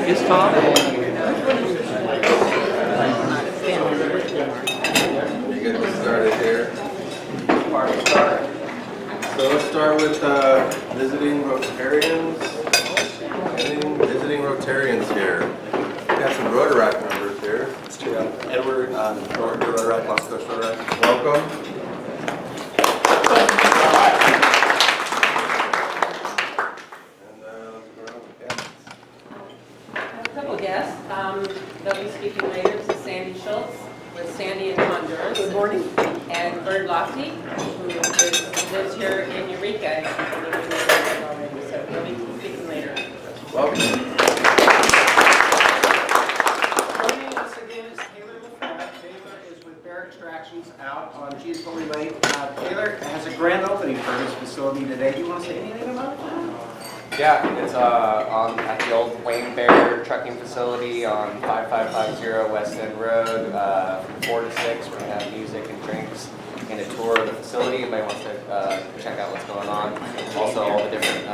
Is Tom? You get this started here. So let's start with visiting Rotarians. Visiting Rotarians here. We got some Rotary members here. It's true. Edward, Rotary, Los Coast Rotary. Welcome. Guests. They'll be speaking later. This is Sandy Schultz with Sandy in Honduras. Good morning. And Bird Lochte, who lives here in Eureka. So they'll be speaking later. Welcome. Joining us again is Taylor LaFleur. Taylor is with Bear Extractions out on Cheese Fully Lake. Taylor has a grand opening for his facility today. Do you want to say anything about it? Yeah, it's at the old Wayne Bear trucking facility on 5550 West End Road from 4 to 6. We're going to have music and drinks and a tour of the facility. Anybody wants to check out what's going on. Also, all the different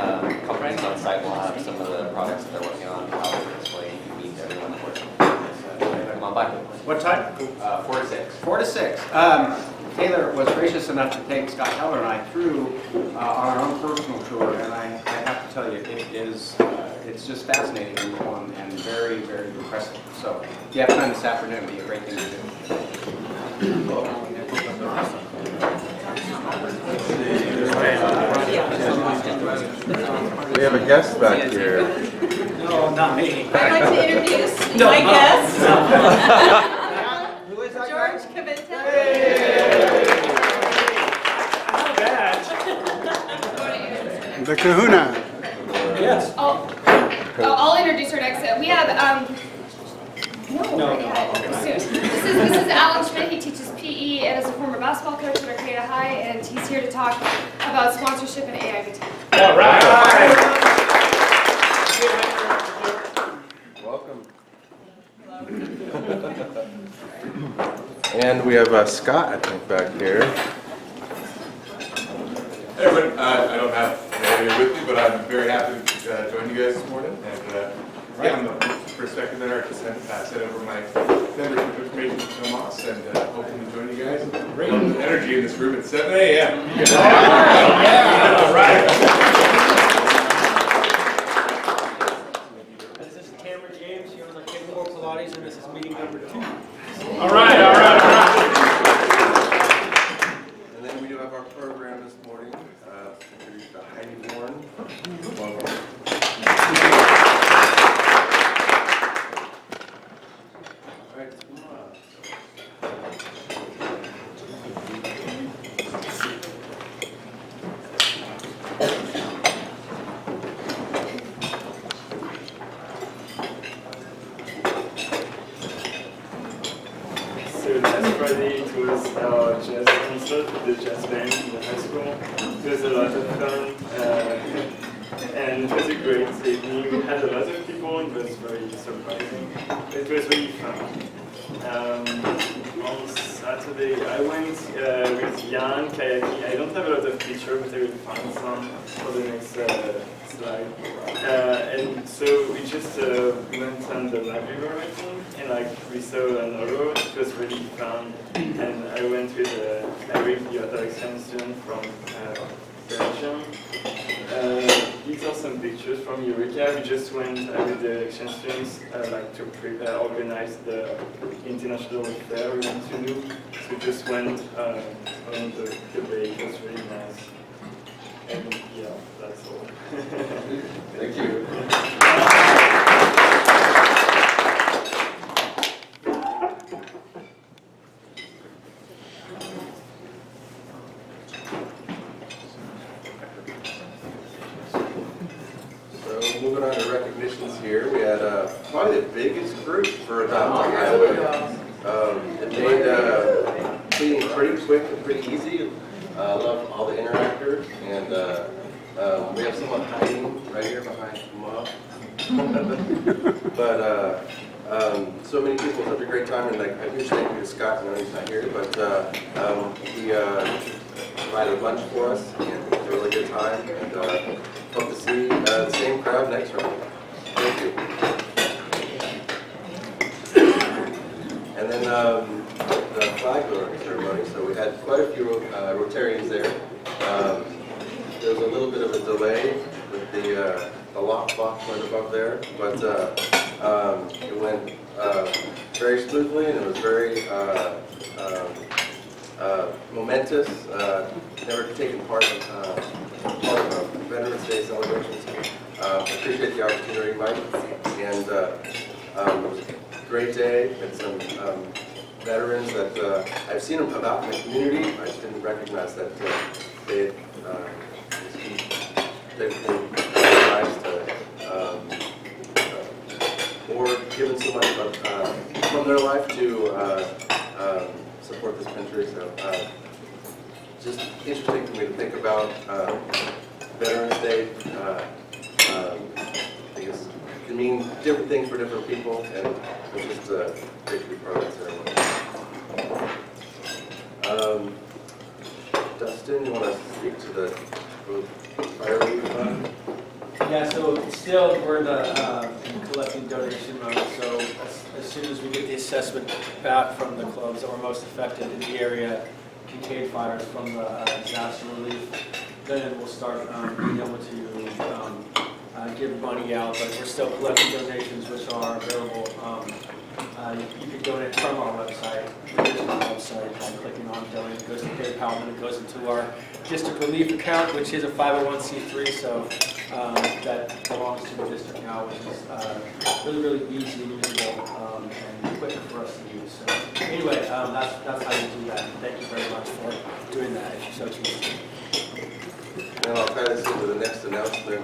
companies on site will have some of the products that they're working on out on display. You can meet everyone working. So, come on by. What time? 4 to 6. 4 to 6. Taylor was gracious enough to take Scott Heller and I through on our own personal tour, and I have to tell you, it's just fascinating and very, very impressive. So if you have time this afternoon, it'd be a great thing to do. We have a guest back here. No, not me. I'd like to introduce my guest. Who is that George Caventa. The Kahuna. Yes. I'll introduce her next. We have This is Alan Schmidt. He teaches PE and is a former basketball coach at Arcata High, and he's here to talk about sponsorship and AIVT. All right. Welcome. And we have Scott, I think, back here. Hey everyone, I don't have anybody with me, but I'm very happy to join you guys this morning. And yeah, I'm the first secretary. I just had to pass it over my membership information to Tomas, and hoping to join you guys. Great energy in this room at 7 a.m. All right. This is Tamara James. She owns Capable Pilates, and this is meeting number 2. All right. And then we do have our program this morning. Introduced by Heidi Warren. Welcome. All right, let's move on. So last Friday it was our jazz concert with the jazz band in the high school. It was a lot of fun and it was a great evening. We had a lot of people and it was very surprising. It was really fun. On Saturday I went with Jan kayaking. I don't have a lot of pictures, but I will find some for the next slide. And so we just went on the Lab River, I think, and we saw an oro. It was really fun. And I went with Eric, the other exchange student from Belgium. These are some pictures from Eureka. We just went with the exchange students to organize the international fair we went to do. So we just went on the bay. It was really nice. And yeah, that's all. Thank you. So moving on to recognitions here, we had probably the biggest group for Adopt a Highway. It made cleaning pretty quick and pretty easy. I love all the interactors, and we have someone hiding right here behind Mom. But so many people, such a great time, and like a huge thank you to Scott. I know he's not here, but he provided lunch for us, and it was a really good time. And hope to see the same crowd next round. Thank you. Rotarians there. There was a little bit of a delay with the lock box went above there, but it went very smoothly, and it was very momentous. Never taken part of Veterans Day celebrations. Appreciate the opportunity, Mike, and it was a great day. Had some veterans that I've seen them about in the community. I just didn't recognize that they had recognized or given so much from their life to support this country. So just interesting for me to think about Veterans Day. I guess it can mean different things for different people, and it's just great to be part of that ceremony. Dustin, you want to speak to the fire relief fund? Yeah, so still we're in the collecting donation mode, so as soon as we get the assessment back from the clubs that were most affected in the area, Kincaid fires from the disaster relief, then we'll start being able to give money out, but we're still collecting donations which are available. You can donate from our website, the district website, by clicking on donate. It goes to PayPal, and it goes into our district relief account, which is a 501c3, so that belongs to the district now, which is really, really easy and usable and quick for us to use. So anyway, that's how you do that. And thank you very much for doing that, if you so choose. And I'll tie this into the next announcement.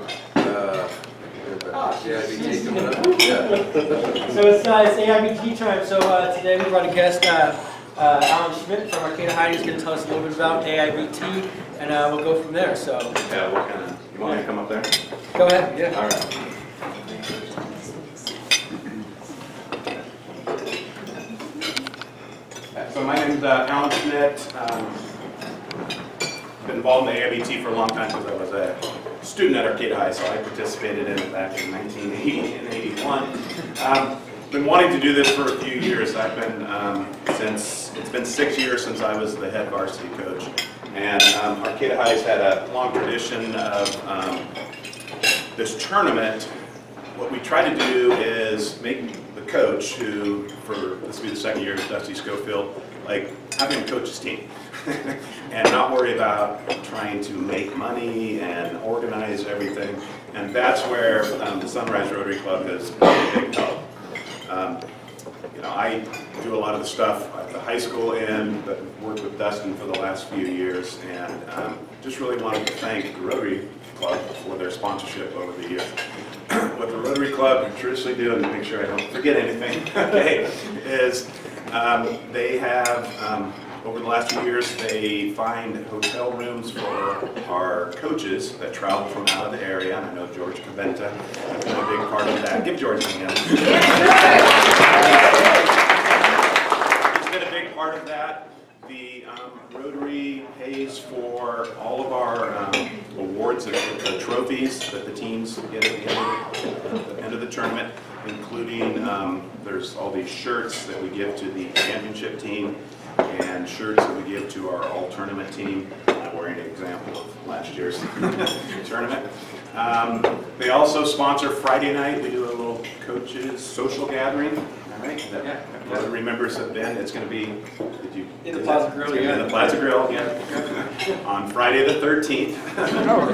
AIBT coming up. Yeah. So it's AIBT time. So today we brought a guest, Alan Schmidt from Arcata High. He's going to tell us a little bit about AIBT, and we'll go from there. So Yeah, what kind of, you want me to come up there? Go ahead. Yeah. All right. So my name is Alan Schmidt. Been involved in the AIBT for a long time because I was a student at Arcata High, so I participated in it back in 1980 and 81. Been wanting to do this for a few years. I've been it's been 6 years since I was the head varsity coach, and Arcata High's had a long tradition of this tournament. What we try to do is make the coach, who for this will be the second year, Dusty Schofield, like having a coach's team. And not worry about trying to make money and organize everything. And that's where the Sunrise Rotary Club has been a big help. You know, I do a lot of the stuff at the high school end, but worked with Dustin for the last few years, and just really wanted to thank the Rotary Club for their sponsorship over the years. What the Rotary Club traditionally do, and to make sure I don't forget anything, okay, is they have over the last few years, they find hotel rooms for our coaches that travel from out of the area. And I know George Caventa has been a big part of that. Give George a hand. He's been a big part of that. The Rotary pays for all of our awards and the trophies that the teams get at the end of the tournament, including there's all these shirts that we give to the championship team, and shirts that we give to our all-tournament team. I'm wearing an example of last year's tournament. They also sponsor Friday night. We do a little coaches social gathering. All right. That remembers have been. It's going to be in the Plaza Grill again. In the Plaza Grill again on Friday the 13th,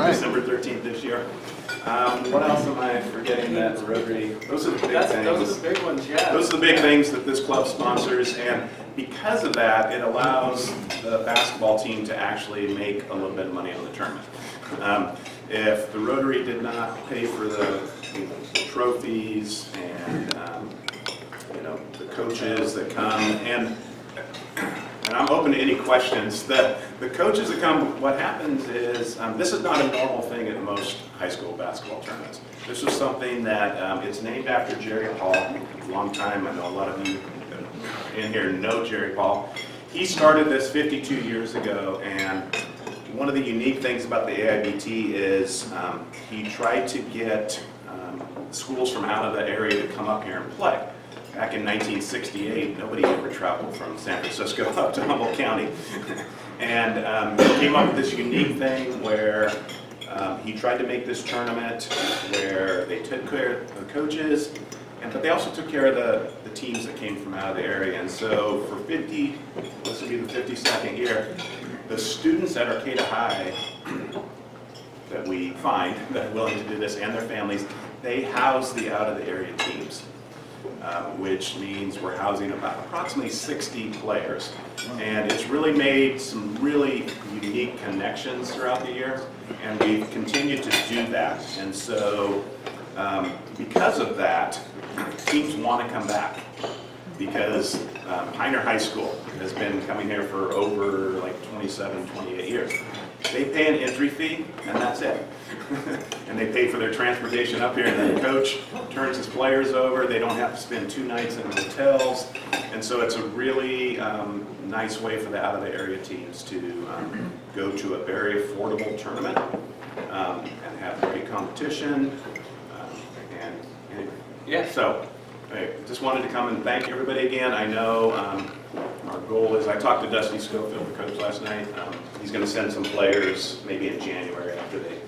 December 13th this year. What else am I forgetting that Rotary? Those are the big things. Those are the big ones, yeah. Those are the big things that this club sponsors, and because of that, it allows the basketball team to actually make a little bit of money on the tournament. If the Rotary did not pay for the trophies and the coaches that come, and I'm open to any questions. The coaches that come, what happens is, this is not a normal thing at most high school basketball tournaments. This is something that, it's named after Jerry Paul, a long time. I know a lot of you in here know Jerry Paul. He started this 52 years ago, and one of the unique things about the AIBT is he tried to get schools from out of the area to come up here and play. back in 1968, nobody ever traveled from San Francisco up to Humboldt County. And he came up with this unique thing where he tried to make this tournament where they took care of the coaches, but they also took care of the teams that came from out of the area. And so for this will be the 52nd year, the students at Arcata High that we find that are willing to do this and their families, they house the out of the area teams, which means we're housing about approximately 60 players. And it's really made some really unique connections throughout the year, and we've continued to do that. And so because of that, teams want to come back, because Pioneer High School has been coming here for over like 27, 28 years. They pay an entry fee, and that's it. And they pay for their transportation up here, and then the coach turns his players over. They don't have to spend 2 nights in hotels. And so it's a really nice way for the out-of-the-area teams to go to a very affordable tournament and have great competition. So I just wanted to come and thank everybody again. I know our goal is, I talked to Dusty Schofield, the coach, last night. He's going to send some players maybe in January after they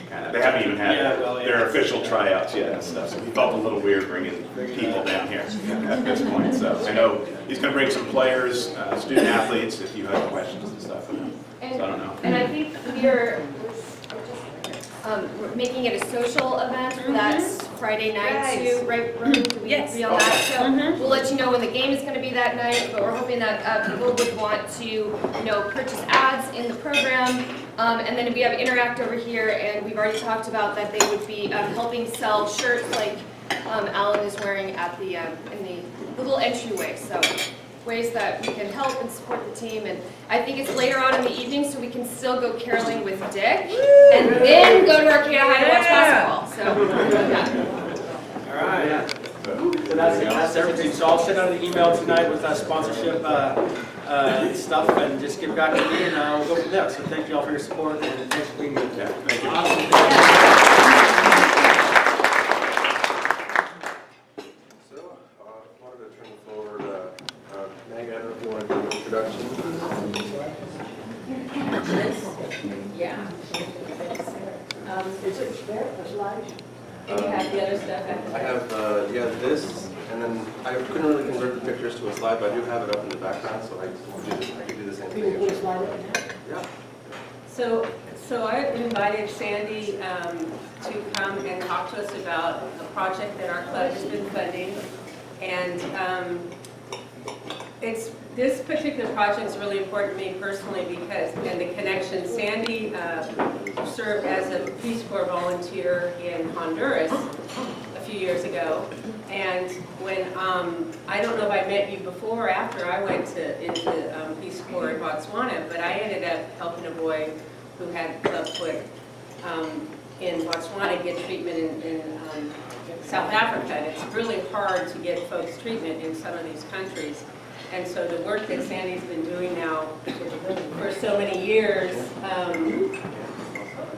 haven't even had their official tryouts yet and stuff. So he felt a little weird bringing people down here at this point. So I know he's going to bring some players, student athletes, if you have questions and stuff. So I don't know. And I think we're making it a social event. That's Friday night too, right? Do we agree on that? So we'll let you know when the game is going to be that night. But we're hoping that people would want to, purchase ads in the program. And then we have Interact over here, and we've already talked about that they would be helping sell shirts like Alan is wearing at the in the little entryway. So ways that we can help and support the team. And I think it's later on in the evening, so we can still go caroling with Dick, and then go to Arcata High to watch basketball. So, All right. So that's everything. So I'll send out an email tonight with sponsorship stuff, and just get back to me, and we'll go from there. So thank you all for your support, and thanks for being here. Yeah, thank you. So, I wanted to turn the floor to Meg. I don't know if you want to do an introduction. Yeah. Is it there, the slides? And you have the other stuff after I have this, and then I couldn't really convert the pictures to a slide, but I do have it up in the background, so I could do the same Can you put a thing. slide up there? Yeah. So I invited Sandy to come and talk to us about a project that our club has been funding. And this particular project is really important to me personally because, and the connection, Sandy served as a Peace Corps volunteer in Honduras a few years ago. And when, I don't know if I met you before or after I went into Peace Corps in Botswana, but I ended up helping a boy who had clubfoot in Botswana get treatment in South Africa. And it's really hard to get folks treatment in some of these countries. And so the work that Sandy's been doing now for so many years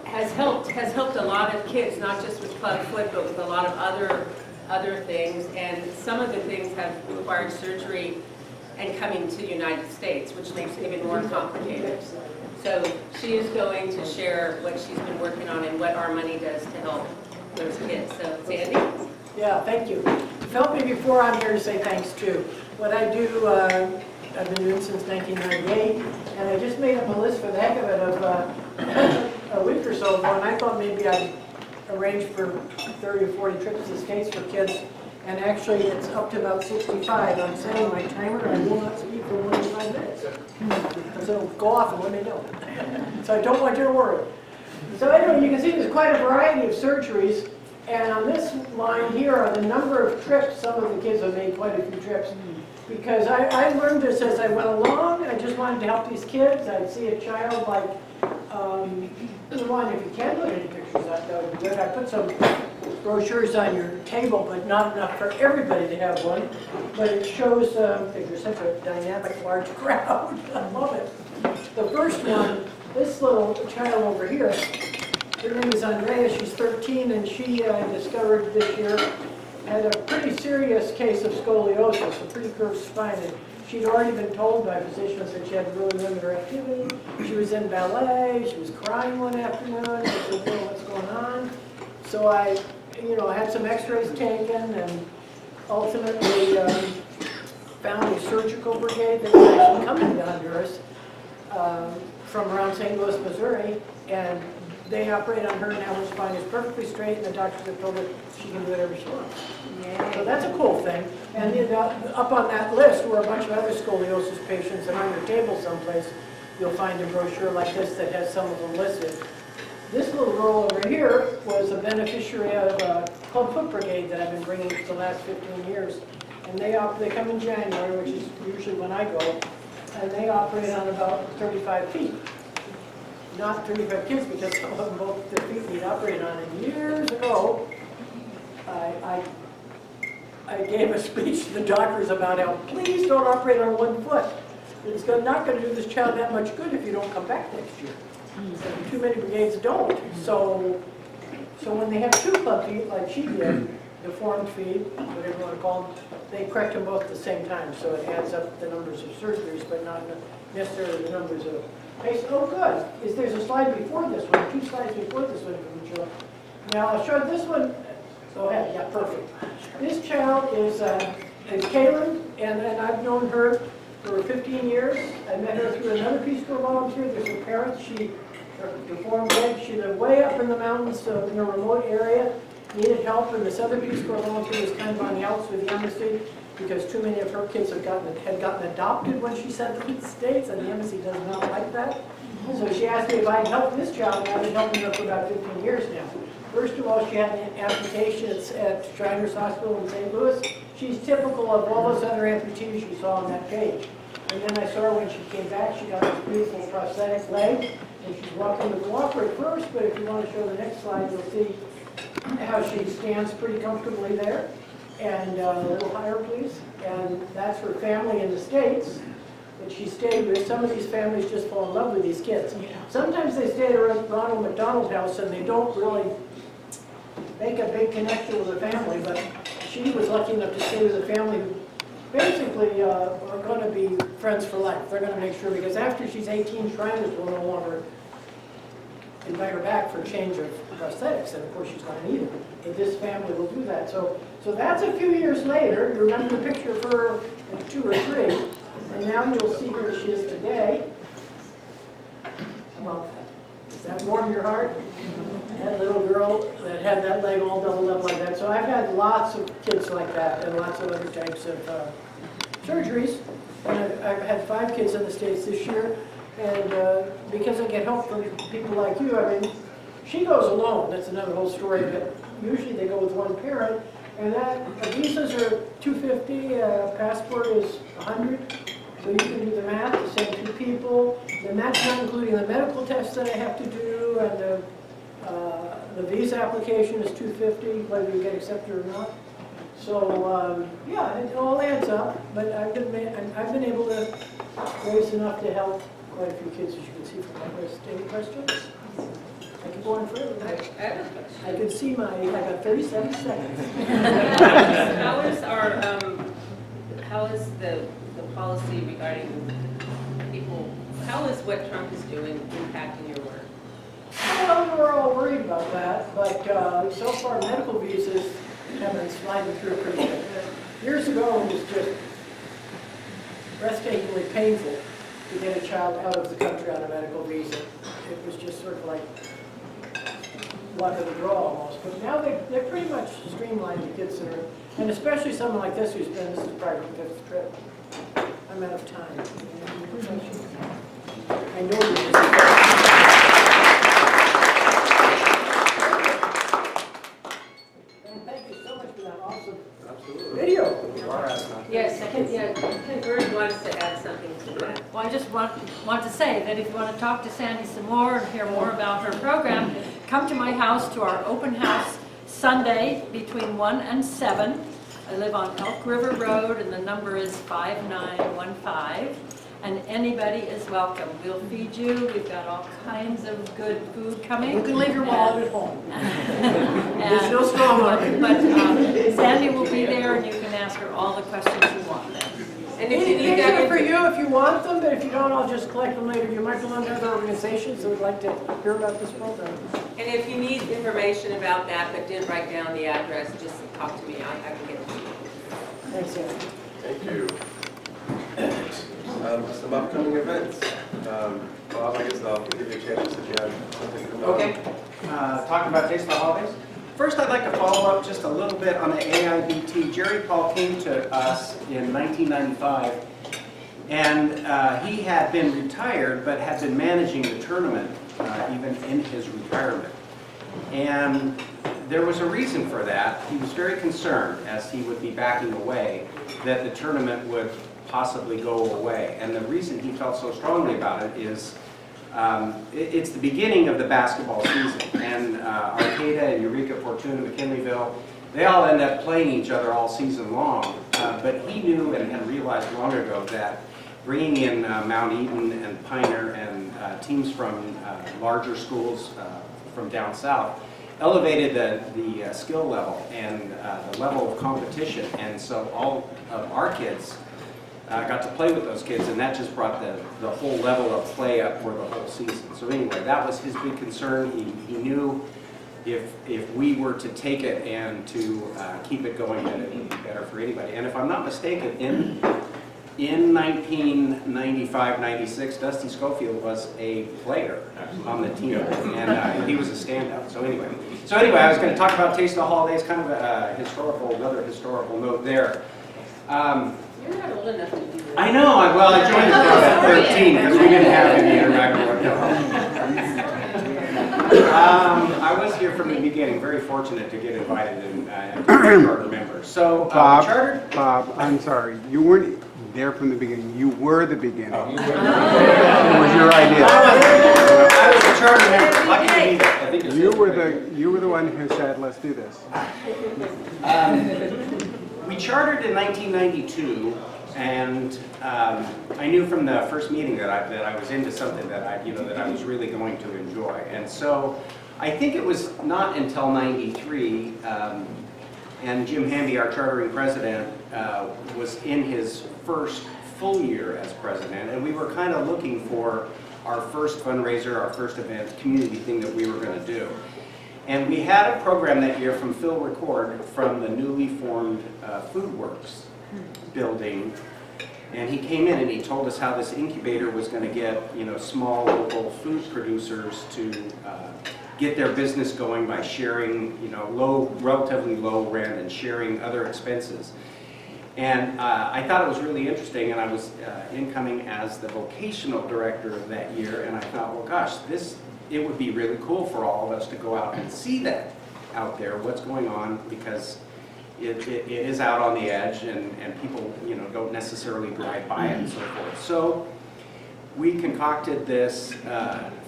has helped a lot of kids, not just with clubfoot, but with a lot of other things. And some of the things have required surgery and coming to the United States, which makes it even more complicated. So she is going to share what she's been working on and what our money does to help those kids. So Sandy? Yeah, thank you. You've helped me before. I'm here to say thanks too. What I do, I've been doing since 1998, and I just made up a list for the heck of it of a week or so ago, and I thought maybe I'd arrange for 30 or 40 trips to the States for kids, and actually it's up to about 65. I'm setting my timer, I will not speak for more than 5 minutes. So go off and let me know. So I don't want you to worry. So anyway, you can see there's quite a variety of surgeries. And on this line here are the number of trips. Some of the kids have made quite a few trips. Because I learned this as I went along. I just wanted to help these kids. I'd see a child like, the one, if you can put any pictures out, that would be good. I put some brochures on your table, but not enough for everybody to have one. But it shows, because you're such a dynamic, large crowd. I love it. The first one, this little child over here, her name is Andrea. She's 13, and she discovered this year had a pretty serious case of scoliosis, a pretty curved spine. And she'd already been told by physicians that she had really limited her activity. She was in ballet, she was crying one afternoon, I said, well, what's going on? So I, had some x-rays taken and ultimately found a surgical brigade that was actually coming to Honduras from around St. Louis, Missouri, and they operate on her. Now her spine is perfectly straight, and the doctors have told her she can do whatever she wants. So that's a cool thing. And up on that list were a bunch of other scoliosis patients, and on your table someplace you'll find a brochure like this that has some of them listed. This little girl over here was a beneficiary of a Club Foot Brigade that I've been bringing for the last 15 years. And they come in January, which is usually when I go, and they operate on about 35 feet. Not 35 kids, because some of them both their feet need operated on. And years ago, I gave a speech to the doctors about how please don't operate on one foot. It's not going to do this child that much good if you don't come back next year. And too many brigades don't. So when they have two club feet, like she did, deformed feet, whatever you want to call them, they correct them both at the same time. So it adds up the numbers of surgeries, but not necessarily the numbers of patients. Oh, good. There's a slide before this one, 2 slides before this one you can show. Now I'll show this one. Go ahead. Yeah, perfect. This child is Kaylin, and I've known her for 15 years. I met her through another Peace Corps volunteer. There's her parents. She deformed leg. She lived way up in the mountains in a remote area. Needed help, and this other Peace Corps volunteer was kind of on the outs with the embassy because too many of her kids had gotten adopted when she sent them to the States, and the embassy does not like that. So she asked me if I'd help this child, and I've been helping her for about 15 years now. First of all, she had an amputation at Shriners Hospital in St. Louis. She's typical of all those other amputees you saw on that page. And then I saw her when she came back, she got this beautiful prosthetic leg, and she's walking with a walker at first, but if you want to show the next slide, you'll see how she stands pretty comfortably there. And a little higher, please. And that's her family in the States that she stayed with. Some of these families just fall in love with these kids. Sometimes they stay at a Ronald McDonald House and they don't really make a big connection with the family, but she was lucky enough to stay with a family who basically are going to be friends for life. They're going to make sure, because after she's 18, Shriners will no longer invite her back for a change of prosthetics, and of course she's going to need it. But this family will do that. So that's a few years later. You remember the picture of her at 2 or 3, and now you'll see where she is today. Well, does that warm your heart? That little girl that had that leg all doubled up like that. So I've had lots of kids like that and lots of other types of surgeries. And I've had 5 kids in the States this year. And because I get help from people like you, I mean, she goes alone. That's another whole story. But usually they go with one parent. And visas are $250. Passport is $100. So you can do the math to send 2 people. And that's not including the medical tests that I have to do, and the visa application is $250, whether you get accepted or not. So yeah, it all adds up. But I've been able to raise enough to help quite a few kids, as you can see from my list. Any questions? I can go on further. I can see I got 37 seconds. How is the policy regarding people, how is what Trump is doing impacting your work? Well, we're all worried about that, but so far medical visas have been sliding through pretty good. Years ago, it was just breathtakingly painful to get a child out of the country on a medical visa. It was just sort of like luck of the draw almost. But now they're pretty much streamlined to kids that are, and especially someone like this who's been, this is probably the 5th trip. I'm out of time. I know you're and thank you so much for that awesome video. Yes, Ken Bird wants to add something to that. Well, I just want to say that if you want to talk to Sandy some more and hear more about her program, come to my house to our open house Sunday between 1 and 7. I live on Elk River Road, and the number is 5915. and anybody is welcome. We'll feed you. We've got all kinds of good food coming. You can leave your wallet at home. There's And- no strong arm. But Sandy will be there, and you can ask her all the questions you want then. And if you need These are for that, you if you want them, but if you don't, I'll just collect them later. You might belong to other organizations that would like to hear about this program. and if you need information about that but didn't write down the address, just talk to me. I can get it to you. Thanks, Ann. Thank you. Some upcoming events. Bob, I guess I'll give you a chance if you have something coming up. Okay, talking about Taste of the Holidays. First, I'd like to follow up just a little bit on the AIBT. Jerry Paul came to us in 1995, and he had been retired, but had been managing the tournament even in his retirement. And there was a reason for that. He was very concerned, as he would be backing away, that the tournament would possibly go away. And the reason he felt so strongly about it is it's the beginning of the basketball season, and Arcata and Eureka, Fortuna, McKinleyville, they all end up playing each other all season long. But he knew and had realized long ago that bringing in Mount Eden and Pioneer and teams from larger schools from down south elevated the skill level and the level of competition. And so all of our kids got to play with those kids, and that just brought the whole level of play up for the whole season. So anyway, that was his big concern. He knew if we were to take it and to keep it going, then it would be better for anybody. And if I'm not mistaken, in 1995-96, Dusty Schofield was a player on the team, and he was a standout. So anyway, I was going to talk about Taste of the Holidays, kind of another historical note there. You're not old enough to do this. I know. Well, I joined the club at 13 because we didn't have any interactive. I was here from the beginning. Very fortunate to get invited and to be a charter member. So, Bob, I'm sorry. You weren't there from the beginning. You were the beginning. Oh, It was your idea. I was a charter member. Lucky to be there. I think it's You were the one who said, "Let's do this." We chartered in 1992, and I knew from the first meeting that I was into something that I was really going to enjoy. And so I think it was not until '93, and Jim Hamby, our chartering president, was in his first full year as president, and we were kind of looking for our first fundraiser, our first event, community thing that we were going to do. And we had a program that year from Phil Record from the newly formed Food Works building. And he came in and he told us how this incubator was going to get, small local food producers to get their business going by sharing, relatively low rent and sharing other expenses. And I thought it was really interesting, and I was incoming as the vocational director that year, and I thought, well, gosh, it would be really cool for all of us to go out and see that out there, what's going on, because it is out on the edge, and people don't necessarily drive by it and so forth. So we concocted this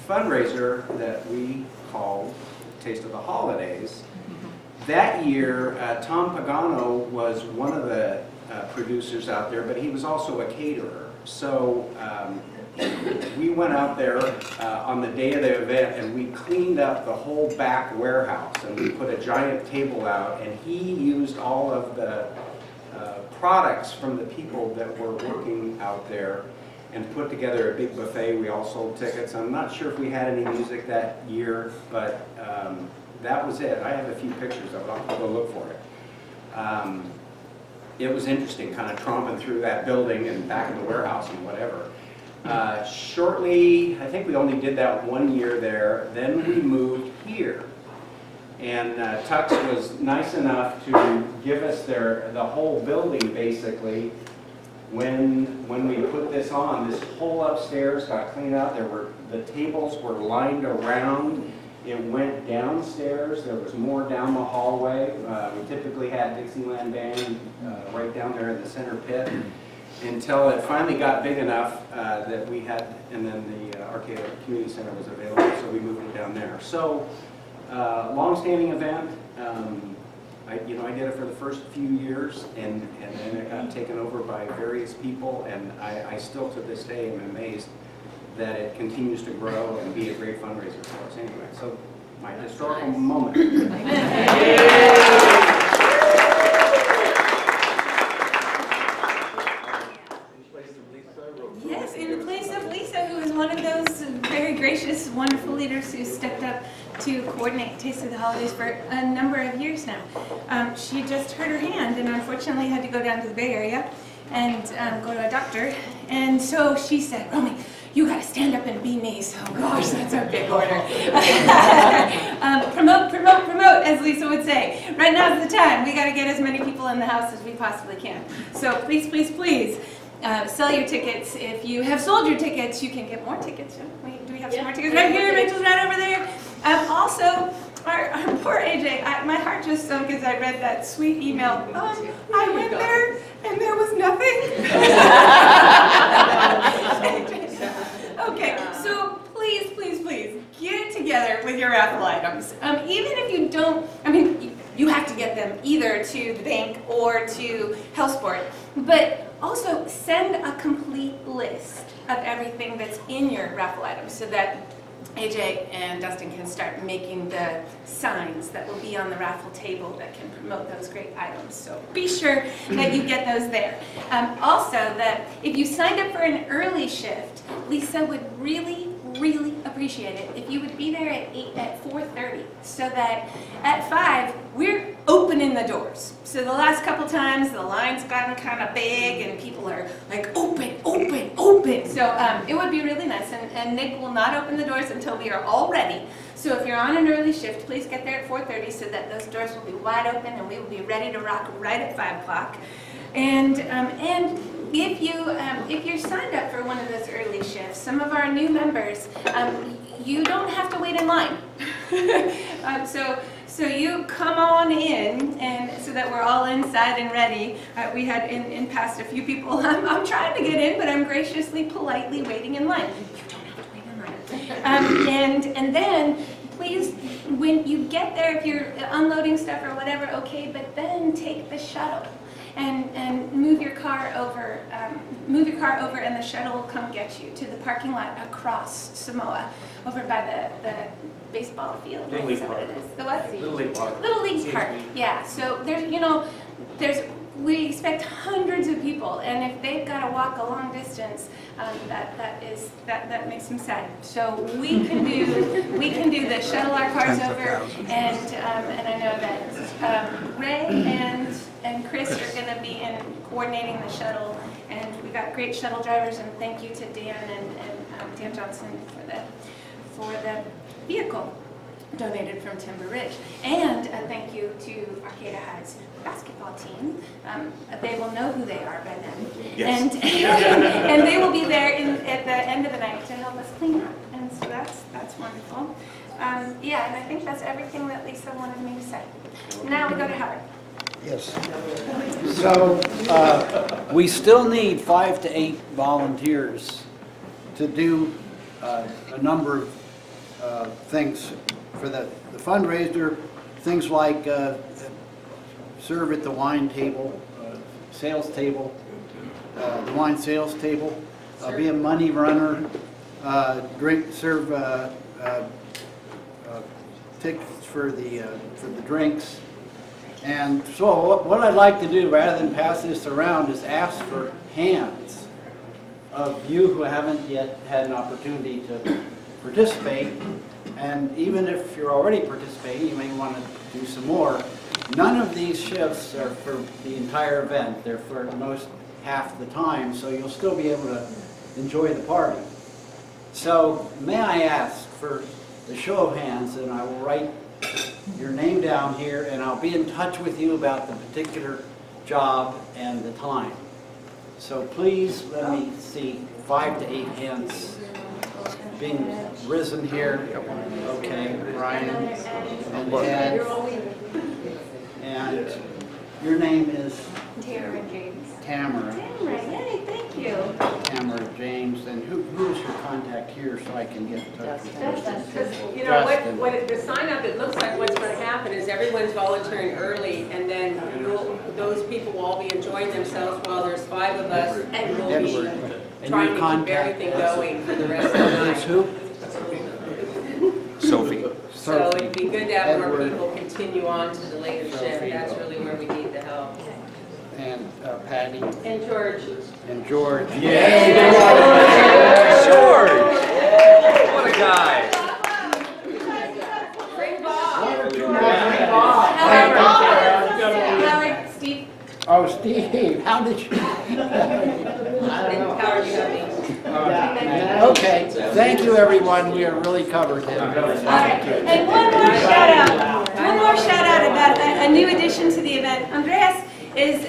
fundraiser that we called Taste of the Holidays. That year, Tom Pagano was one of the producers out there, but he was also a caterer. So we went out there on the day of the event, and we cleaned up the whole back warehouse, and we put a giant table out, and he used all of the products from the people that were working out there and put together a big buffet. We all sold tickets. I'm not sure if we had any music that year, but that was it. I have a few pictures of it. I'll go look for it. It was interesting, kind of tromping through that building and back in the warehouse and whatever. Shortly, I think we only did that 1 year there, then we moved here. And Tux was nice enough to give us the whole building basically. When we put this on, this whole upstairs got cleaned out. The tables were lined around. It went downstairs. There was more down the hallway. We typically had Dixieland Band right down there in the center pit until it finally got big enough that we had, and then the Arcata Community Center was available, so we moved it down there. So, long-standing event. I did it for the first few years, and then it got taken over by various people, and I still to this day am amazed that it continues to grow and be a great fundraiser for us anyway. So my historical moment. Yes, in place of Lisa, who is one of those very gracious, wonderful leaders who stepped up to coordinate Taste of the Holidays for a number of years now. She just hurt her hand and unfortunately had to go down to the Bay Area and go to a doctor. And so she said, Romy, you gotta stand up and be me. So gosh, that's a big order. Promote, promote, promote, as Lisa would say. Right now's the time. We gotta get as many people in the house as we possibly can. So please, please, please, sell your tickets. If you have sold your tickets, you can get more tickets. Wait, do we have some more tickets? Right here, Rachel's right over there. Also, our poor AJ, my heart just sunk as I read that sweet email. I went there and there was nothing. Okay, so please, please, please, get it together with your raffle items. Even if you don't, you have to get them either to the bank or to HealthSport, but also send a complete list of everything that's in your raffle items so that AJ and Dustin can start making the signs that will be on the raffle table that can promote those great items. So be sure that you get those there. Also, that if you signed up for an early shift, Lisa would really, really appreciate it if you would be there at 4:30, so that at 5 we're opening the doors. So the last couple times the line's gotten kind of big and people are like open, open, open. So it would be really nice, and Nick will not open the doors until we are all ready. So if you're on an early shift, please get there at 4:30 so that those doors will be wide open and we will be ready to rock right at 5 o'clock. And if you're signed up for one of those early shifts, some of our new members, you don't have to wait in line. So you come on in, and so that we're all inside and ready. We had in past a few people, I'm trying to get in, but I'm graciously, politely waiting in line. You don't have to wait in line. And then, please, when you get there, if you're unloading stuff or whatever, okay, but then take the shuttle. And move your car over, and the shuttle will come get you to the parking lot across Samoa, over by the baseball field. Little League Park. The what? Little League Park. Little League Park. Yeah. So we expect hundreds of people, and if they've got to walk a long distance, that makes them sad. So we can do the shuttle our cars over, and I know that Ray and Chris are going to be coordinating the shuttle, and we got great shuttle drivers. And thank you to Dan and Dan Johnson for the vehicle donated from Timber Ridge, and a thank you to Arcata High's basketball team. They will know who they are by then, yes. and they will be there at the end of the night to help us clean up, and so that's wonderful. Yeah, and I think that's everything that Lisa wanted me to say. Now we go to Howard. Yes. So we still need 5 to 8 volunteers to do a number of things for the fundraiser, things like serve at the wine table, sales table, the wine sales table, be a money runner, serve tickets for the drinks. And so what I'd like to do, rather than pass this around, is ask for hands of you who haven't yet had an opportunity to participate. And even if you're already participating, you may want to do some more. None of these shifts are for the entire event. They're for most half the time, so you'll still be able to enjoy the party. So may I ask for the show of hands, and I will write your name down here, and I'll be in touch with you about the particular job and the time. So please let me see 5 to 8 hands being risen here. Okay, Ryan and Ed. And your name is? Tamara James. Tamara. Tamara, yay, thank you. Tamara James. And who is your contact? contact here so I can get in touch with Because, you. you know, the sign up, it looks like what's going to happen is everyone's volunteering early, and then those people will all be enjoying themselves while there's 5 of us, and we'll be trying to keep everything going for the rest of the night. Who? Sophie. So it'd be good to have more people continue on to the later shift. That's really where we need the help. And Patty. And George. And George. Yay, George! What a guy! Bring Bob. Howard, Steve. Oh, Steve, how did you? Howard, you have me. Okay, thank you, everyone. We are really covered. And one more shout out. One more shout out about a new addition to the event. Andreas is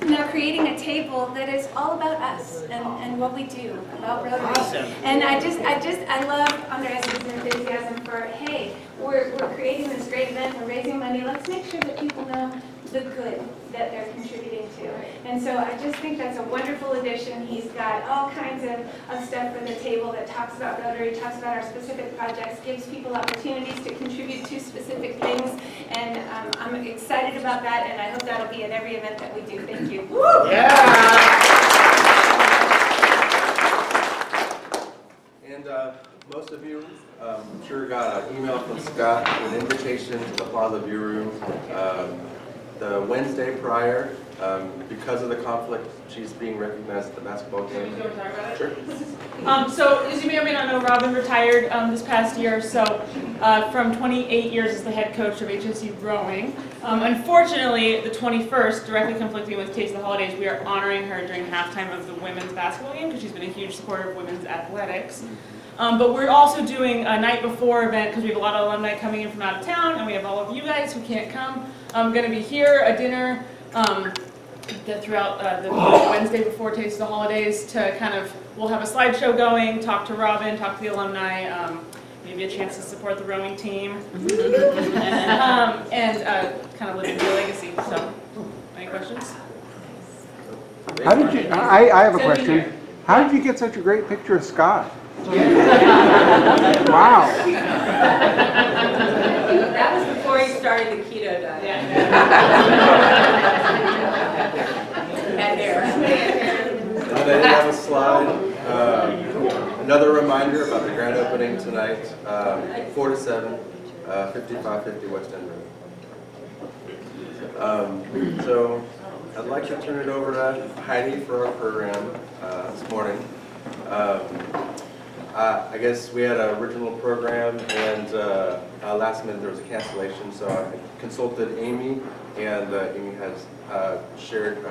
now creating a table that is all about us and what we do about Rotary. Awesome. And I love Andreas' enthusiasm for, hey, we're creating this great event, we're raising money, let's make sure that people know the good that they're contributing to. And so I just think that's a wonderful addition. He's got all kinds of stuff for the table that talks about Rotary, talks about our specific projects, gives people opportunities to contribute to specific things. And I'm excited about that, and I hope that'll be at every event that we do. Thank you. Woo! Yeah! And most of you, I'm sure got an email from Scott with an invitation to the Plaza View Room. The Wednesday prior, because of the conflict, she's being recognized at the basketball game. Do you want to talk about it? Sure. So as you may or may not know, Robin retired this past year, so from 28 years as the head coach of HSU rowing. Unfortunately, the 21st, directly conflicting with Taste of the Holidays, we are honoring her during halftime of the women's basketball game because she's been a huge supporter of women's athletics. But we're also doing a night before event because we have a lot of alumni coming in from out of town, and we have all of you guys who can't come. I'm going to be here, a dinner throughout the Wednesday before Taste of the Holidays to kind of, we'll have a slideshow going, talk to Robin, talk to the alumni, maybe a chance to support the rowing team, and kind of live your legacy. So, any questions? How did you, I have a question. How did you get such a great picture of Scott? Wow. That was before he started the keto diet. Had hair. And then I have a slide. Another reminder about the grand opening tonight, 4 to 7, 5550 West End Road. So I'd like to turn it over to Heidi for our program this morning. I guess we had an original program, and last minute there was a cancellation, so I consulted Amy, and Amy has shared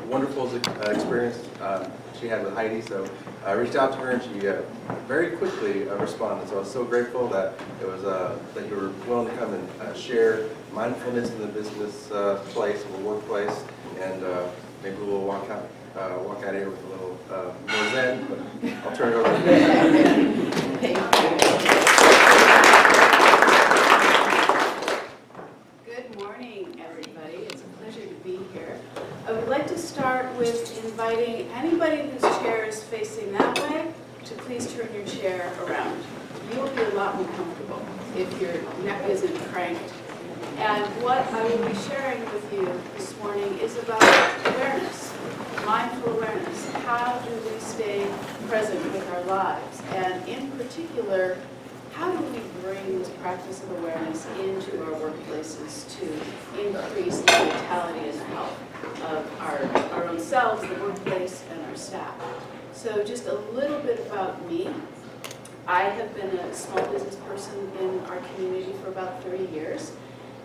wonderful experience she had with Heidi, so I reached out to her, and she very quickly responded. So I was so grateful that it was that you were willing to come and share mindfulness in the business place, or workplace, and maybe we'll walk out of here with a little more zen, but I'll turn it over to you. Good morning, everybody. It's a pleasure to be here. I would like to start with inviting anybody whose chair is facing that way to please turn your chair around. You will be a lot more comfortable if your neck isn't cranked. And what I will be sharing with you this morning is about awareness, mindful awareness. How do we stay present with our lives? And in particular, how do we bring this practice of awareness into our workplaces to increase the vitality and the health of our own selves, the workplace, and our staff? So just a little bit about me. I have been a small business person in our community for about 30 years.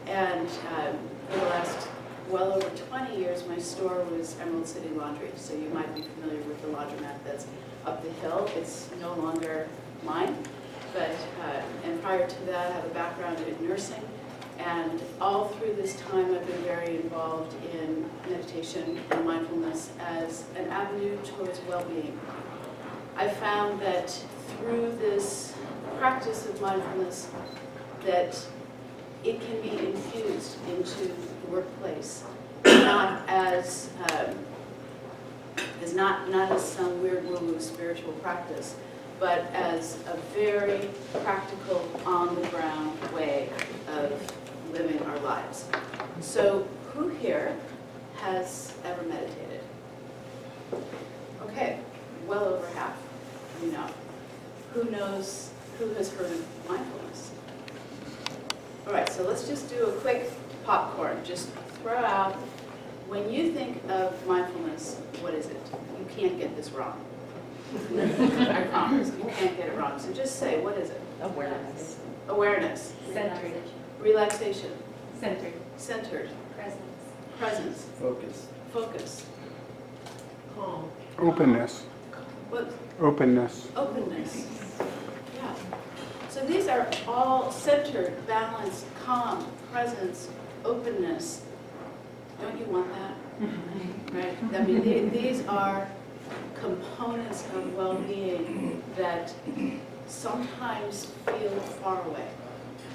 And for the last well over 20 years, my store was Emerald City Laundry. So you might be familiar with the laundromat that's up the hill. It's no longer mine. But, and prior to that, I have a background in nursing. And all through this time, I've been very involved in meditation and mindfulness as an avenue towards well-being. I found that through this practice of mindfulness, that it can be infused into the workplace, not as as not as some weird woo-woo spiritual practice, but as a very practical, on-the-ground way of living our lives. So who here has ever meditated? Okay, well over half, you know. Who knows, who has heard of mindfulness? All right, so let's just do a quick popcorn. Just throw out, when you think of mindfulness, what is it? You can't get this wrong. I promise, you can't get it wrong. So just say, what is it? Awareness. Awareness. Centered. Relaxation. Centered. Centered. Presence. Presence. Focus. Focus. Calm. Openness. What? Openness. Openness. Yeah. So these are all centered, balanced, calm, presence, openness. Don't you want that? Right? I mean, these are components of well-being that sometimes feel far away,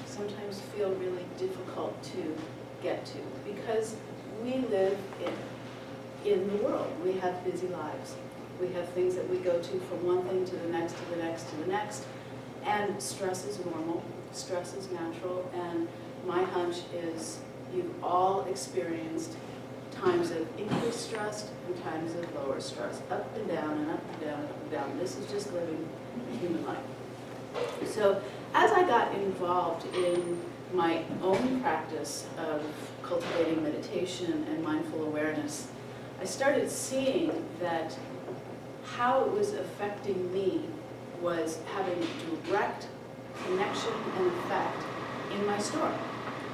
sometimes feel really difficult to get to, because we live in the world. We have busy lives. We have things that we go to from one thing to the next, to the next, to the next. And stress is normal, stress is natural, and my hunch is you've all experienced times of increased stress and times of lower stress, up and down and up and down and up and down. This is just living a human life. So as I got involved in my own practice of cultivating meditation and mindful awareness, I started seeing that how it was affecting me was having a direct connection and effect in my store,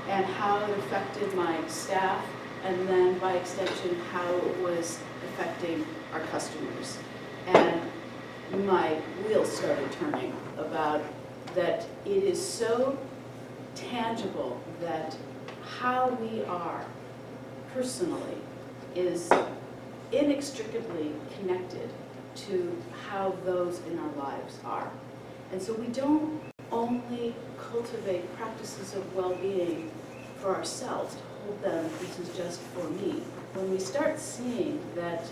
and how it affected my staff, and then by extension how it was affecting our customers. And my wheels started turning about that it is so tangible that how we are personally is inextricably connected to how those in our lives are. And so we don't only cultivate practices of well-being for ourselves, to hold them, this is just for me. When we start seeing that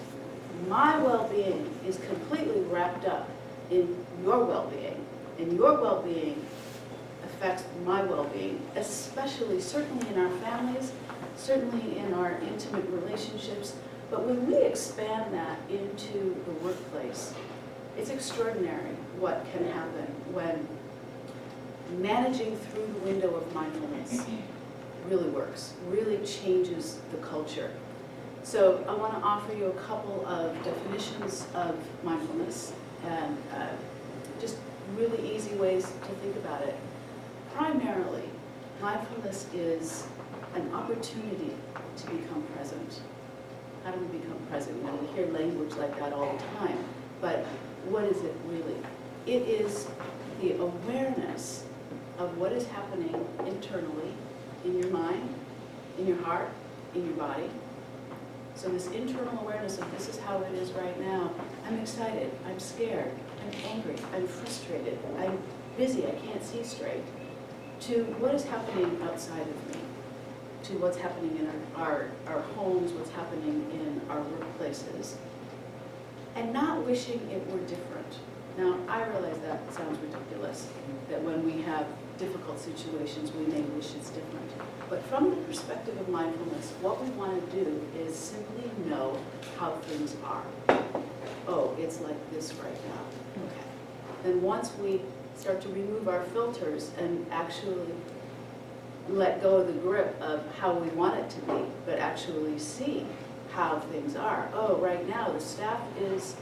my well-being is completely wrapped up in your well-being, and your well-being affects my well-being, especially, certainly in our families, certainly in our intimate relationships, but when we expand that into the workplace, it's extraordinary what can happen when managing through the window of mindfulness really works, really changes the culture. So I want to offer you a couple of definitions of mindfulness and just really easy ways to think about it. Primarily, mindfulness is an opportunity to become present. How do we become present? You know, we hear language like that all the time, but what is it really? It is the awareness of what is happening internally, in your mind, in your heart, in your body. So this internal awareness of this is how it is right now. I'm excited, I'm scared, I'm angry, I'm frustrated, I'm busy, I can't see straight. To what is happening outside of me, to what's happening in our homes, what's happening in our workplaces, and not wishing it were different. Now, I realize that sounds ridiculous, that when we have difficult situations, we may wish it's different. But from the perspective of mindfulness, what we want to do is simply know how things are. Oh, it's like this right now. Okay. Then once we start to remove our filters and actually let go of the grip of how we want it to be, but actually see how things are. Oh, right now the staff is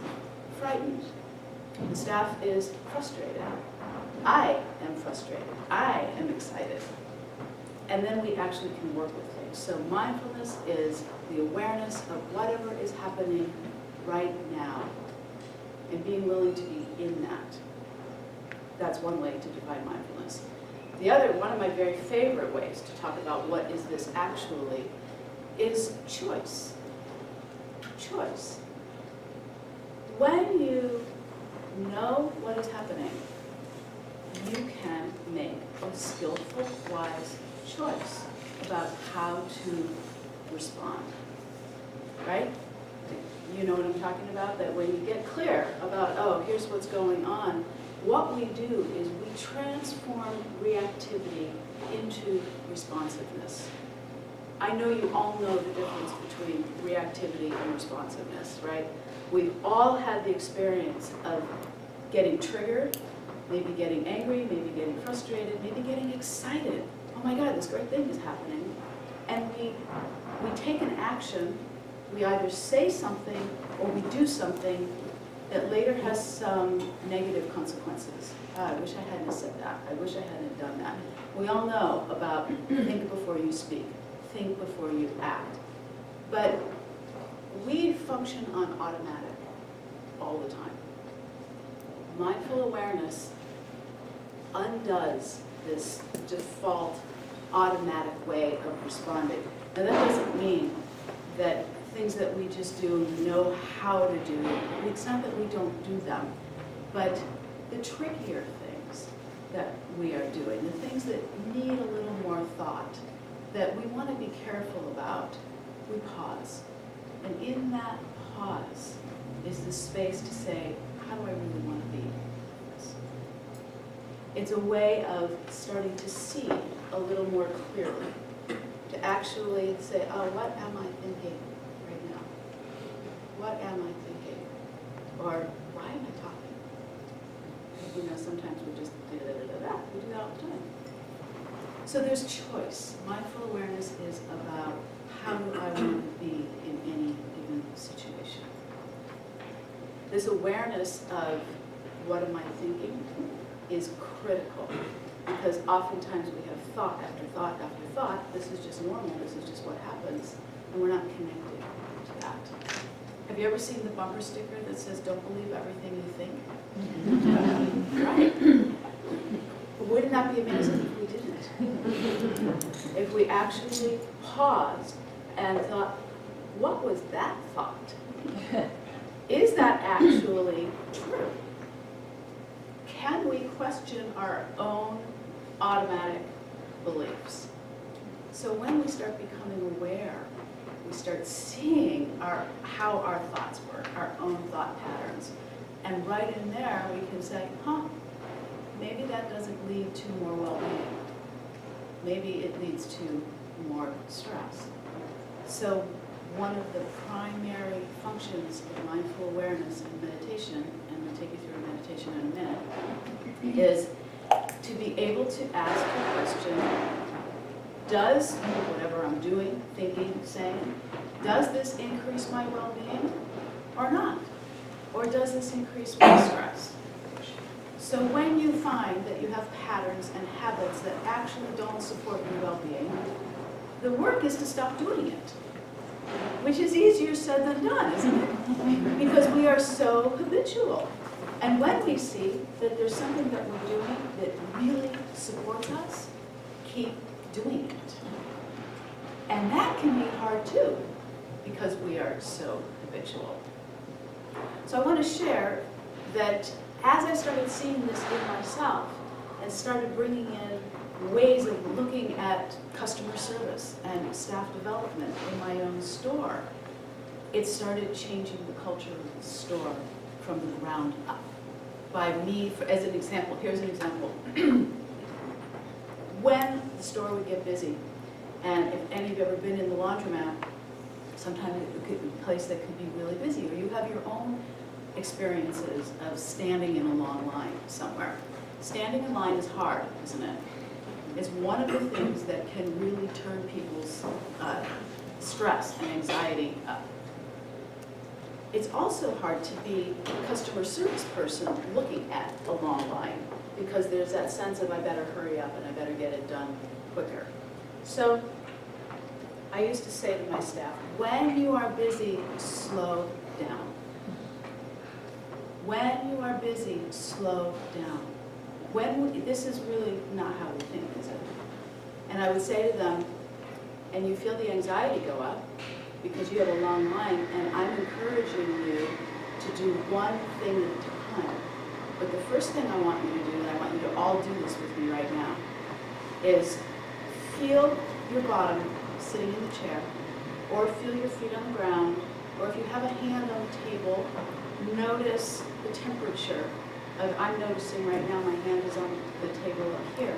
frightened. The staff is frustrated. I am frustrated. I am excited. And then we actually can work with things. So mindfulness is the awareness of whatever is happening right now and being willing to be in that. That's one way to define mindfulness. The other, one of my very favorite ways to talk about what is this actually, is choice. Choice. When you know what is happening, you can make a skillful, wise choice about how to respond, right? You know what I'm talking about? That when you get clear about, oh, here's what's going on, what we do is we transform reactivity into responsiveness. I know you all know the difference between reactivity and responsiveness, right? We've all had the experience of getting triggered, maybe getting angry, maybe getting frustrated, maybe getting excited. Oh my God, this great thing is happening. And we take an action, we either say something or we do something that later has some negative consequences. I wish I hadn't said that. I wish I hadn't done that. We all know about think before you speak, think before you act. But we function on automatic all the time. Mindful awareness undoes this default automatic way of responding. Now that doesn't mean that things that we just do know how to do. It's not that we don't do them, but the trickier things that we are doing, the things that need a little more thought, that we want to be careful about, we pause. And in that pause is the space to say, how do I really want to be this? It's a way of starting to see a little more clearly, to actually say, oh, what am I thinking right now? What am I thinking? Or why am I talking? You know, sometimes we just do da-da-da-da-da. We do that all the time. So there's choice. Mindful awareness is about how do I want to be in any given situation. This awareness of what am I thinking is critical, because oftentimes we have thought after thought after thought. This is just normal, this is just what happens, and we're not connected to that. Have you ever seen the bumper sticker that says, don't believe everything you think? Right. Wouldn't that be amazing if we didn't? If we actually paused and thought, what was that thought? Is that actually true? Can we question our own automatic beliefs? So when we start becoming aware, we start seeing how our thoughts work, our own thought patterns. And right in there, we can say, maybe that doesn't lead to more well-being. Maybe it leads to more stress. So one of the primary functions of mindful awareness and meditation, and I'm going to take you through a meditation in a minute, is to be able to ask the question, does whatever I'm doing, thinking, saying, does this increase my well-being or not? Or does this increase my stress? So when you find that you have patterns and habits that actually don't support your well-being, the work is to stop doing it, which is easier said than done, isn't it? Because we are so habitual. And when we see that there's something that we're doing that really supports us, keep doing it. And that can be hard too, because we are so habitual. So I want to share that as I started seeing this in myself and started bringing in ways of looking at customer service and staff development in my own store, it started changing the culture of the store from the ground up. By me, as an example, here's an example. When the store would get busy, and if any of you have ever been in the laundromat, sometimes it could be a place that could be really busy, or you have your own experiences of standing in a long line somewhere. Standing in line is hard, isn't it? It's one of the things that can really turn people's stress and anxiety up. It's also hard to be a customer service person looking at a long line, because there's that sense of I better hurry up and I better get it done quicker. So I used to say to my staff, when you are busy, slow down. When you are busy, slow down. This is really not how we think, is it? And I would say to them, and you feel the anxiety go up because you have a long line, and I'm encouraging you to do one thing at a time. But the first thing I want you to do, and I want you to all do this with me right now, is feel your bottom sitting in the chair, or feel your feet on the ground, or if you have a hand on the table, notice the temperature. I'm noticing right now my hand is on the table up here.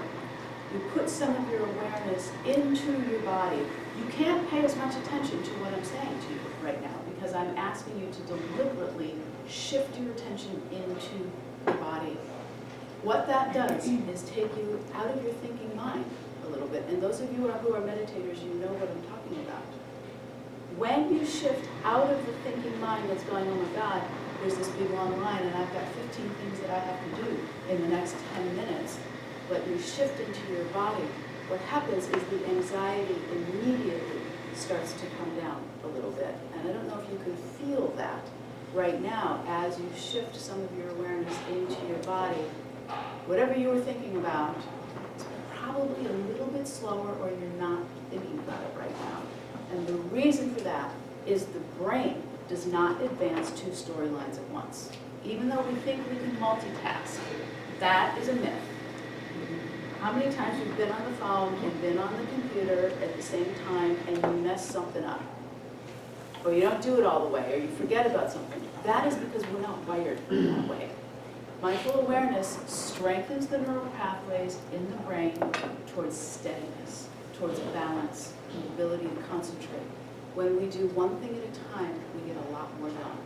You put some of your awareness into your body. You can't pay as much attention to what I'm saying to you right now because I'm asking you to deliberately shift your attention into your body. What that does is take you out of your thinking mind a little bit. And those of you who are meditators, you know what I'm talking about. When you shift out of the thinking mind that's going, oh my God, there's this big long line and I've got 15 things that I have to do in the next 10 minutes, but you shift into your body, what happens is the anxiety immediately starts to come down a little bit. And I don't know if you can feel that right now as you shift some of your awareness into your body. Whatever you were thinking about, it's probably a little bit slower or you're not thinking about it right now. And the reason for that is the brain does not advance two storylines at once. Even though we think we can multitask, that is a myth. How many times you've been on the phone and been on the computer at the same time and you mess something up? Or you don't do it all the way, or you forget about something. That is because we're not wired that way. Mindful awareness strengthens the neural pathways in the brain towards steadiness, towards balance, and the ability to concentrate. When we do one thing at a time, we get a lot more done.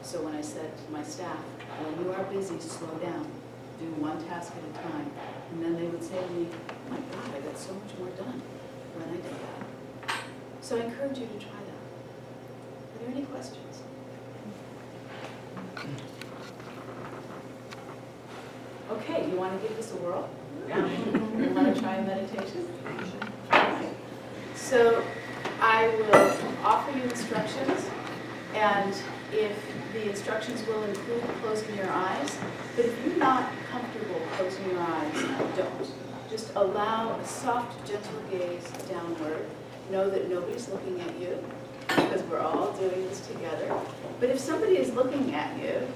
So when I said to my staff, when you are busy, slow down, do one task at a time. And then they would say to me, oh my God, I got so much more done when I did that. So I encourage you to try that. Are there any questions? Okay, you want to give this a whirl? Yeah. You want to try a meditation? Right. So I will offer you instructions, and if the instructions will include closing your eyes, but if you're not comfortable closing your eyes, don't. Just allow a soft, gentle gaze downward. Know that nobody's looking at you, because we're all doing this together. But if somebody is looking at you,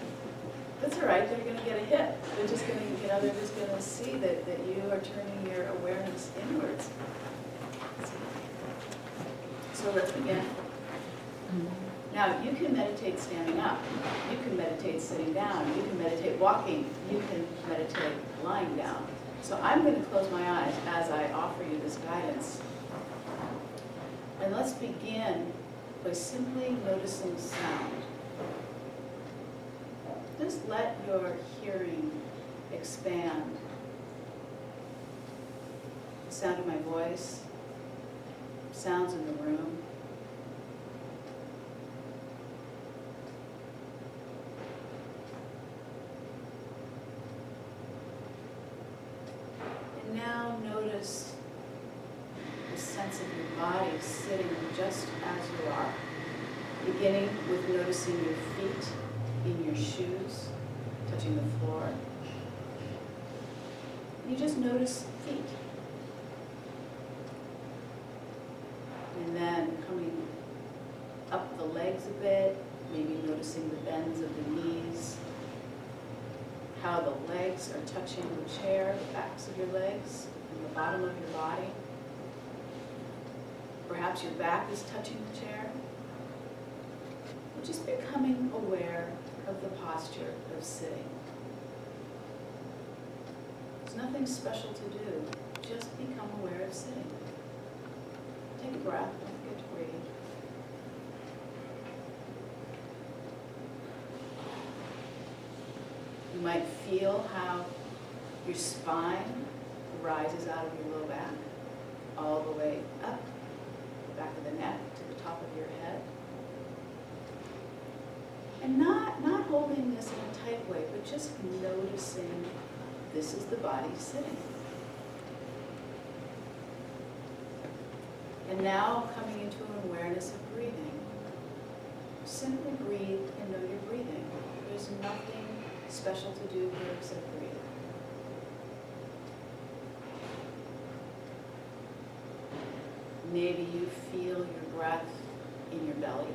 that's all right, they're going to get a hit. They're just going to, they're just going to see that you are turning your awareness inwards. So let's begin. Now, you can meditate standing up. You can meditate sitting down. You can meditate walking. You can meditate lying down. So I'm going to close my eyes as I offer you this guidance. And let's begin by simply noticing sound. Just let your hearing expand. The sound of my voice, sounds in the room. And now notice the sense of your body sitting just as you are, beginning with noticing your feet in your shoes, touching the floor. You just notice feet. And then coming up the legs a bit, maybe noticing the bends of the knees, how the legs are touching the chair, the backs of your legs, and the bottom of your body. Perhaps your back is touching the chair. Just becoming aware of the posture of sitting. There's nothing special to do. Just become aware of sitting. Take a breath. Don't forget to breathe. You might feel how your spine rises out of your low back, all the way up, the back of the neck to the top of your head. And not holding this in a tight way, but just noticing this is the body sitting. And now coming into an awareness of breathing. Simply breathe and know you're breathing. There's nothing special to do here except breathe. Maybe you feel your breath in your belly.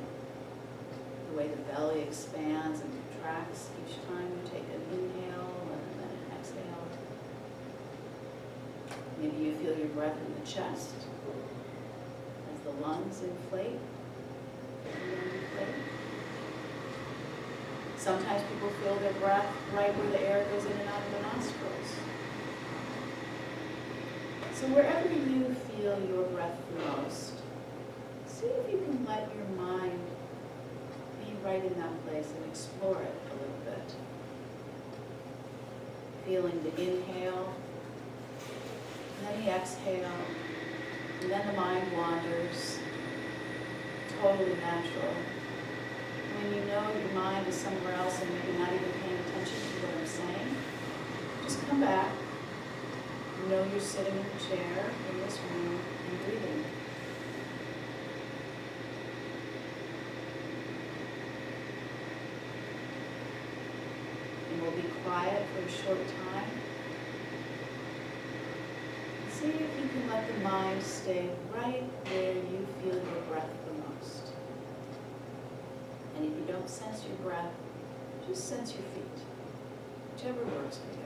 The way the belly expands and contracts each time you take an inhale and then an exhale. Maybe you feel your breath in the chest as the lungs inflate. Sometimes people feel their breath right where the air goes in and out of the nostrils. So wherever you feel your breath the most, see if you can let your mind be right in that place and explore it a little bit. Feeling the inhale, and then the exhale, and then the mind wanders. Totally natural. When you know your mind is somewhere else and maybe not even paying attention to what I'm saying, just come back. You know you're sitting in a chair in this room and breathing. And we'll be quiet for a short time. See if you can let the mind stay right where you feel your breath the most. And if you don't sense your breath, just sense your feet, whichever works for you.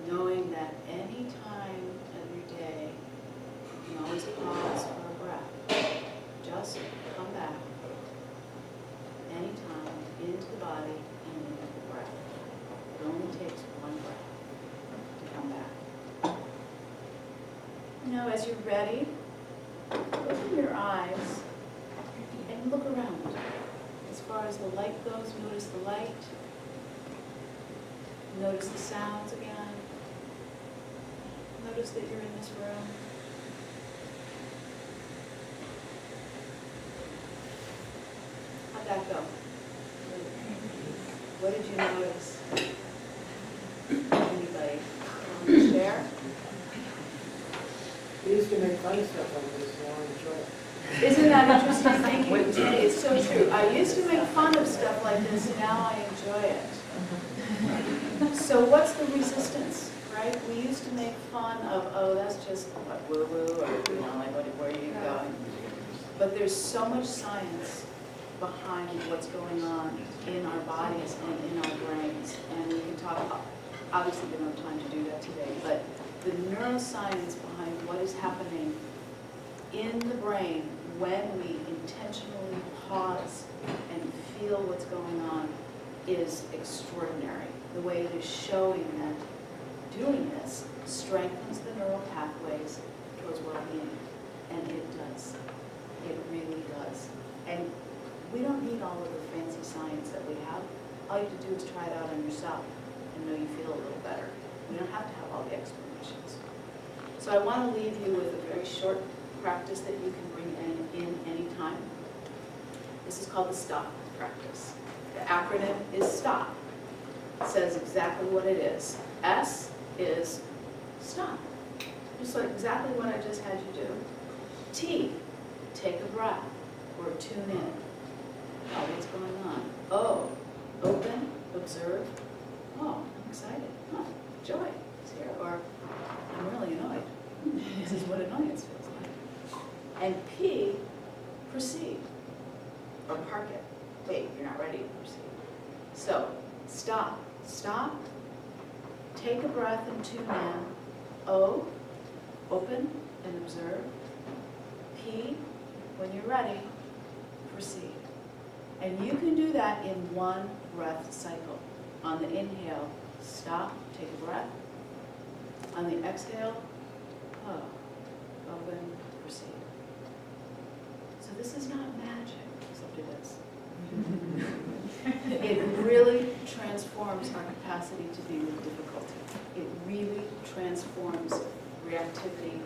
Knowing that any time of your day, you can always pause for a breath. Just come back anytime into the body and into the breath. It only takes one breath to come back. Now, as you're ready, open your eyes and look around. As far as the light goes, notice the light. Notice the sounds again. Notice that you're in this room. How'd that go? What did you notice? Anybody? Want to share? We used to make fun of stuff like this, and I enjoy it. Isn't that interesting? Thank you. It's so true. I used to make fun of stuff like this, now I enjoy it. So what's the resistance? Right? We used to make fun of, oh, that's just what woo-woo, or, you know, like, where are you going? But there's so much science behind what's going on in our bodies and in our brains. And we can talk, obviously we don't have time to do that today, but the neuroscience behind what is happening in the brain when we intentionally pause and feel what's going on is extraordinary. The way it is showing that doing this strengthens the neural pathways towards well-being, and it does. It really does. And we don't need all of the fancy science that we have. All you have to do is try it out on yourself and know you feel a little better. We don't have to have all the explanations. So I want to leave you with a very short practice that you can bring in any time. This is called the STOP practice. The acronym is STOP. It says exactly what it is. S is stop. Just like exactly what I just had you do. T, take a breath or tune in. Oh, what's going on? O, open, observe. Oh, I'm excited. Oh, joy is here. Or I'm really annoyed. This is what annoyance feels like. And P, proceed. Or park it. Wait, you're not ready to proceed. So, stop. Stop. Take a breath and tune in. O, open and observe. P, when you're ready, proceed. And you can do that in one breath cycle. On the inhale, stop, take a breath. On the exhale, O, open, proceed. So this is not magic, except it is. It really transforms our capacity to deal with difficulty. It really transforms reactivity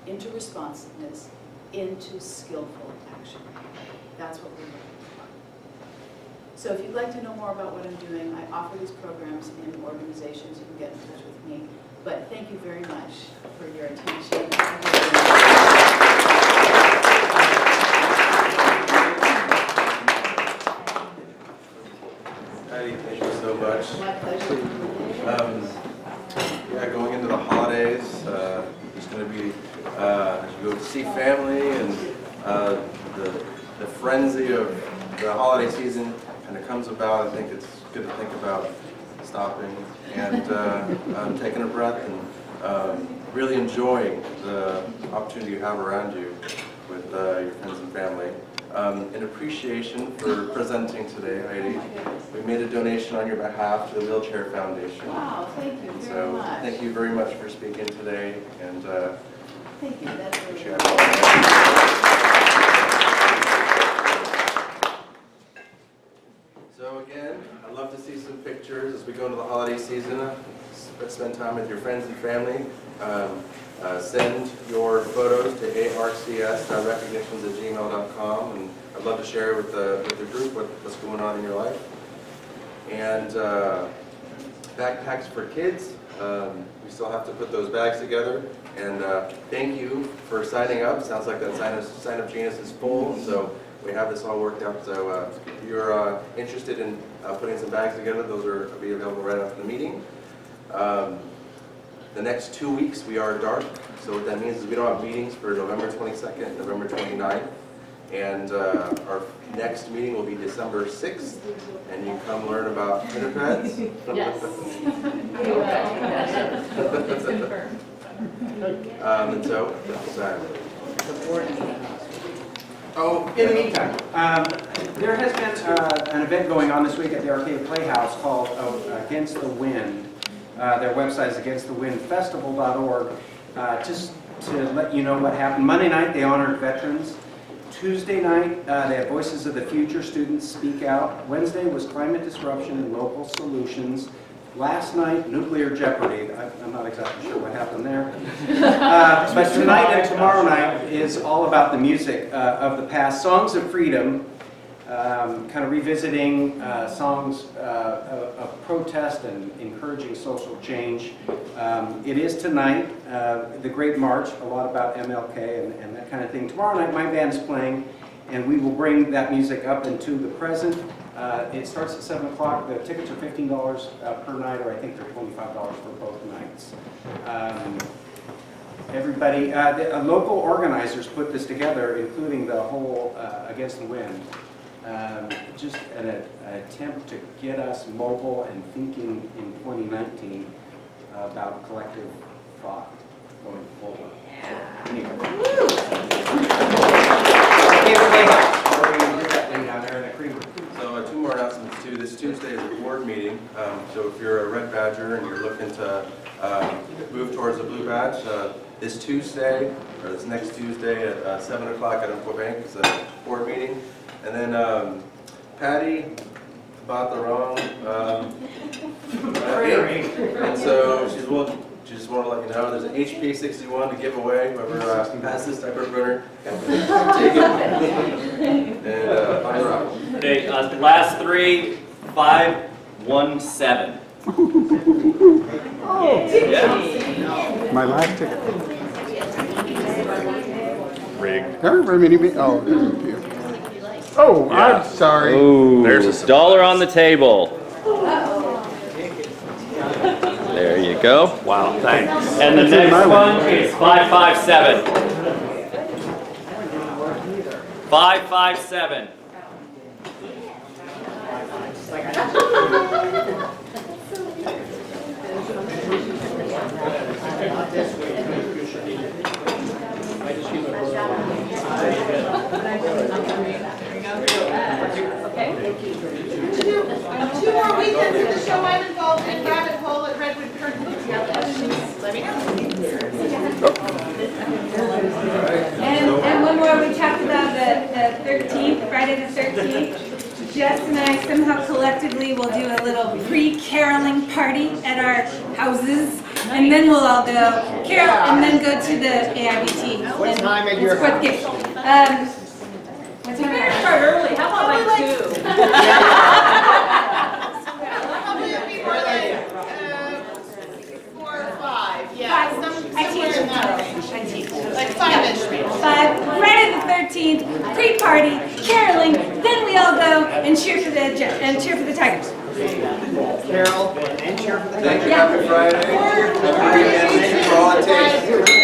into responsiveness, into skillful action. That's what we're looking for. So if you'd like to know more about what I'm doing, I offer these programs in organizations. You can get in touch with me. But thank you very much for your attention. much. My pleasure. Yeah, going into the holidays, there's going to be, as you go to see family and the frenzy of the holiday season kind of comes about. I think it's good to think about stopping and taking a breath and really enjoying the opportunity you have around you with your friends and family. In appreciation for presenting today, Heidi, we made a donation on your behalf to the Wheelchair Foundation. Wow, thank you very So much. thank you very much for speaking today, and Thank you, that's really appreciate cool. So again, I'd love to see some pictures as we go into the holiday season. Spend time with your friends and family. Send your photos to arcas.recognitions@gmail.com, and I'd love to share with the group what's going on in your life. And backpacks for kids. We still have to put those bags together. And thank you for signing up. Sounds like that sign-up Genius is full, so we have this all worked out. So if you're interested in putting some bags together, those will be available right after the meeting. The next 2 weeks we are dark, so what that means is we don't have meetings for November 22nd, November 29th, and our next meeting will be December 6th, and you come learn about Interpads. Yes. And so, Oh, in the meantime, there has been an event going on this week at the Arcade Playhouse called Against the Wind. Their website is againstthewindfestival.org. Just to let you know what happened. Monday night they honored veterans. Tuesday night they had Voices of the Future students speak out. Wednesday was climate disruption and local solutions. Last night, nuclear jeopardy. I'm not exactly sure what happened there. But tonight and tomorrow night is all about the music of the past. Songs of Freedom, kind of revisiting songs of protest and encouraging social change. It is tonight, the Great March, a lot about MLK and that kind of thing. Tomorrow night my band is playing, and we will bring that music up into the present. It starts at 7 o'clock. The tickets are $15 per night, or I think they're $25 for both nights. Everybody, local organizers put this together, including the whole Against the Wind. Just an attempt to get us mobile and thinking in 2019 about collective thought going forward. So 2 more announcements too. This Tuesday is a board meeting. So if you're a Red Badger and you're looking to move towards a blue badge, this Tuesday, or this next Tuesday at 7 o'clock at Umpqua Bank is a board meeting. And then Patty bought the wrong and so she just wanted to let you know there's an HP 61 to give away. Whoever passes this type of printer can take it. And on the rock. Okay, last 3, 5, 1, 7. Oh, Yeah. my last ticket. Rigged. There are many. Oh, thank you. Oh, I'm sorry. Ooh, there's a $1 on the table. There you go. Wow, thanks. And the next one is 557. 557. Two more weekends of the show I'm involved in, Rabbit Hole at Redwood Curtain. Let me know. And one more, we talked about the 13th, Friday the 13th. Jess and I somehow collectively will do a little pre-caroling party at our houses, and then we'll all go carol, and then go to the AIBT. What time at your house? You better start early. How about like 2? Probably it'll be more like 4 or 5. Yeah, I teach. in that range. I teach. Like 5-ish. 5, Friday the 13th, pre-party, caroling, then we all go and cheer for the Tigers. Thank you, happy Friday. Happy weekend for all it takes.